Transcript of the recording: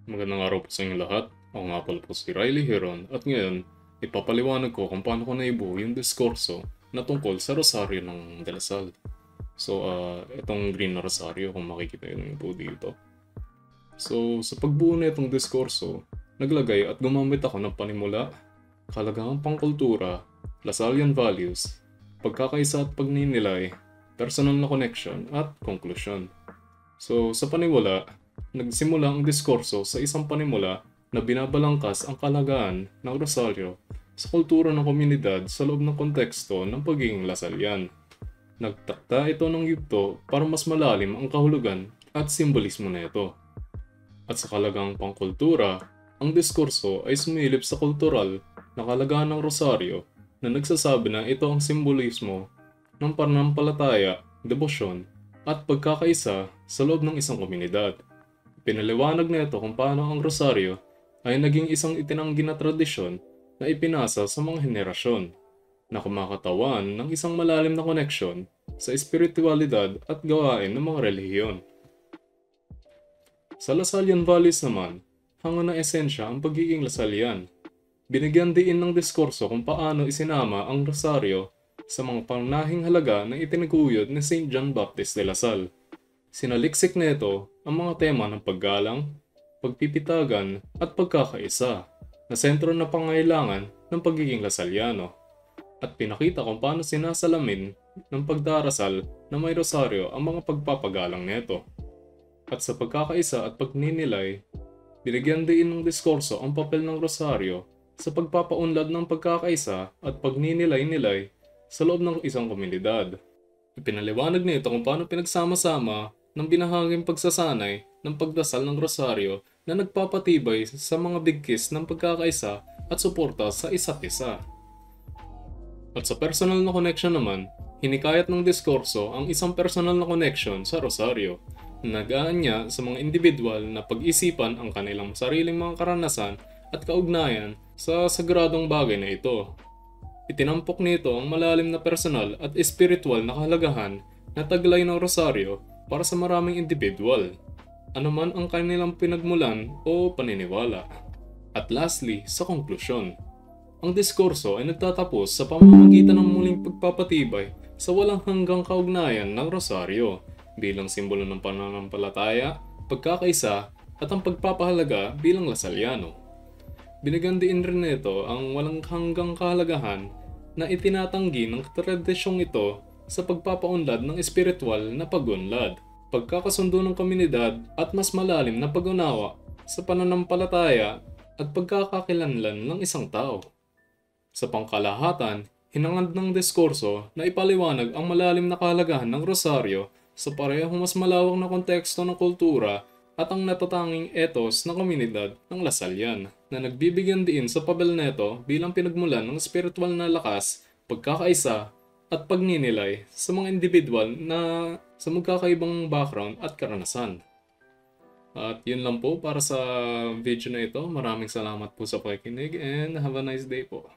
Magandang araw po sa inyong lahat. Ako nga pala po si Riley Heron at ngayon, ipapaliwanag ko kung paano ko naibuo yung diskurso na tungkol sa rosaryo ng De La Salle. So, itong green na rosaryo kung makikita yun po dito. So, sa pagbuo na itong diskurso, naglagay at gumamit ako ng panimula, kalagagang pangkultura, Lasallian values, pagkakaisa at pagninilay, personal na connection at conclusion. So, sa panimula, nagsimula ang diskurso sa isang panimula na binabalangkas ang kalagayan ng rosaryo sa kultura ng komunidad sa loob ng konteksto ng pagiging Lasallian. Nagtakda ito ng yugto para mas malalim ang kahulugan at simbolismo nito. At sa kalagang pangkultura, ang diskurso ay sumilip sa kultural na kalagayan ng rosaryo na nagsasabi na ito ang simbolismo ng pananampalataya, debosyon, at pagkakaisa sa loob ng isang komunidad. Pinaliwanag na ito kung paano ang rosaryo ay naging isang itinanggi na tradisyon na ipinasa sa mga henerasyon na kumakatawan ng isang malalim na koneksyon sa espiritualidad at gawain ng mga relihiyon. Sa Lasallian values naman, hanga na esensya ang pagiging Lasallian. Binigyan diin ng diskurso kung paano isinama ang rosaryo sa mga pangunahing halaga na itinaguyod ni St. John Baptist de La Salle. Sinaliksik nito ang mga tema ng paggalang, pagpipitagan at pagkakaisa na sentro na pangailangan ng pagiging Lasalliano at pinakita kung paano sinasalamin ng pagdarasal na may rosaryo ang mga pagpapagalang nito. At sa pagkakaisa at pagninilay, binigyan din ng diskurso ang papel ng rosaryo sa pagpapaunlad ng pagkakaisa at pagninilay-nilay sa loob ng isang komunidad. Ipinaliwanag nito kung paano pinagsama-sama ng binahaging pagsasanay ng pagdasal ng rosaryo na nagpapatibay sa mga bigkis ng pagkakaisa at suporta sa isa't isa. At sa personal na connection naman, hinikayat ng diskurso ang isang personal na connection sa rosaryo na nag-aanya sa mga individual na pag-isipan ang kanilang sariling mga karanasan at kaugnayan sa sagradong bagay na ito. Itinampok nito ang malalim na personal at espiritual na kahalagahan na taglay ng rosaryo para sa maraming individual, anuman ang kanilang pinagmulan o paniniwala. At lastly, sa konklusyon, ang diskurso ay nagtatapos sa pamamagitan ng muling pagpapatibay sa walang hanggang kaugnayan ng rosaryo bilang simbolo ng pananampalataya, pagkakaisa at ang pagpapahalaga bilang Lasalliano. Binigyan din rin nito ang walang hanggang kahalagahan na itinatanggi ng tradisyong ito sa pagpapaunlad ng espiritual na pag-unlad, pagkakasundo ng komunidad at mas malalim na pag-unawa sa pananampalataya at pagkakakilanlan ng isang tao. Sa pangkalahatan, hinangad ng diskurso na ipaliwanag ang malalim na kahalagahan ng rosaryo sa parehong mas malawak na konteksto ng kultura at ang natatanging ethos ng komunidad ng Lasallian na nagbibigyan din sa papel neto bilang pinagmulan ng spiritual na lakas, pagkakaisa at pagninilay sa mga individual na sa magkakaibang background at karanasan. At yun lang po para sa video na ito. Maraming salamat po sa pakikinig and have a nice day po.